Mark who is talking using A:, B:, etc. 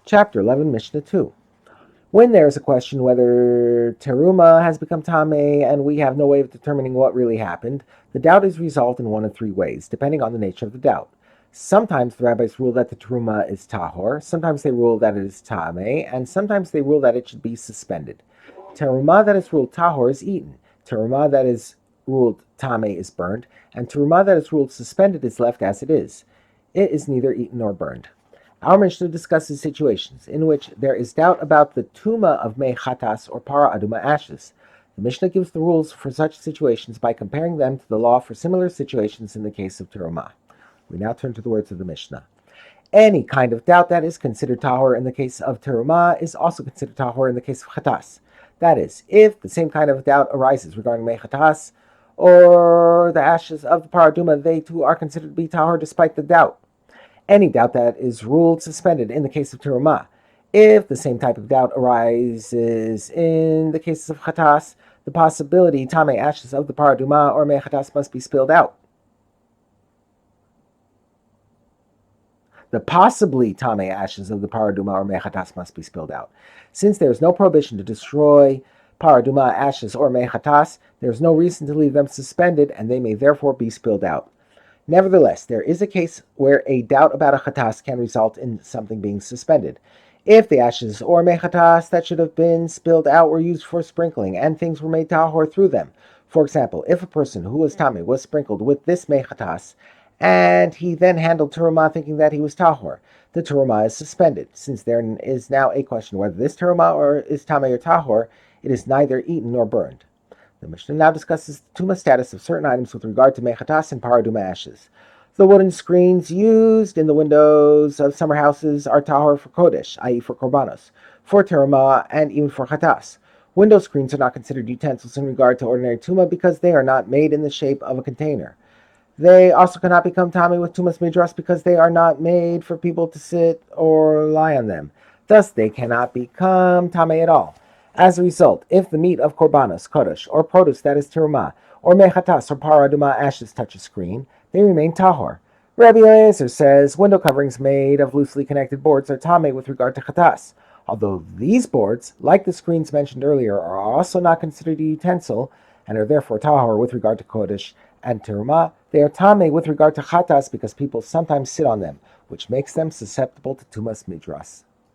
A: Chapter 11, Mishnah 2. When there is a question whether teruma has become tameh and we have no way of determining what really happened, the doubt is resolved in one of three ways, depending on the nature of the doubt. Sometimes the rabbis rule that the teruma is tahor, sometimes they rule that it is tameh, and sometimes they rule that it should be suspended. Teruma that is ruled tahor is eaten, teruma that is ruled tameh is burned, and teruma that is ruled suspended is left as it is. It is neither eaten nor burned. Our Mishnah discusses situations in which there is doubt about the tuma of mei chatas or para aduma ashes. The Mishnah gives the rules for such situations by comparing them to the law for similar situations in the case of teruma. We now turn to the words of the Mishnah. Any kind of doubt that is considered tahor in the case of teruma is also considered tahor in the case of chatas. That is, if the same kind of doubt arises regarding mei chatas or the ashes of the para aduma, they too are considered to be tahor despite the doubt. Any doubt that is ruled suspended in the case of teruma. If the same type of doubt arises in the cases of chatas, the possibility tameh ashes of the para aduma or mei chatas must be spilled out. The possibly tameh ashes of the para aduma or mei chatas must be spilled out. Since there is no prohibition to destroy para aduma ashes or mei chatas, there is no reason to leave them suspended, and they may therefore be spilled out. Nevertheless, there is a case where a doubt about a chatas can result in something being suspended. If the ashes or mei chatas that should have been spilled out were used for sprinkling and things were made tahor through them. For example, if a person who was tameh was sprinkled with this mei chatas and he then handled teruma thinking that he was tahor, the teruma is suspended. Since there is now a question whether this teruma or is tameh or tahor, it is neither eaten nor burned. The Mishnah now discusses the tuma status of certain items with regard to mei chatas and para aduma ashes. The wooden screens used in the windows of summer houses are tahor for kodesh, i.e. for korbanos, for teruma, and even for chatas. Window screens are not considered utensils in regard to ordinary tuma because they are not made in the shape of a container. They also cannot become tameh with tumas midras because they are not made for people to sit or lie on them. Thus, they cannot become tameh at all. As a result, if the meat of korbanos, kodesh, or produce that is teruma, or mei chatas or para aduma ashes touch a screen, they remain tahor. Rabbi Eliezer says window coverings made of loosely connected boards are tameh with regard to chatas. Although these boards, like the screens mentioned earlier, are also not considered a utensil and are therefore tahor with regard to kodesh and teruma, they are tameh with regard to chatas because people sometimes sit on them, which makes them susceptible to tumas midras.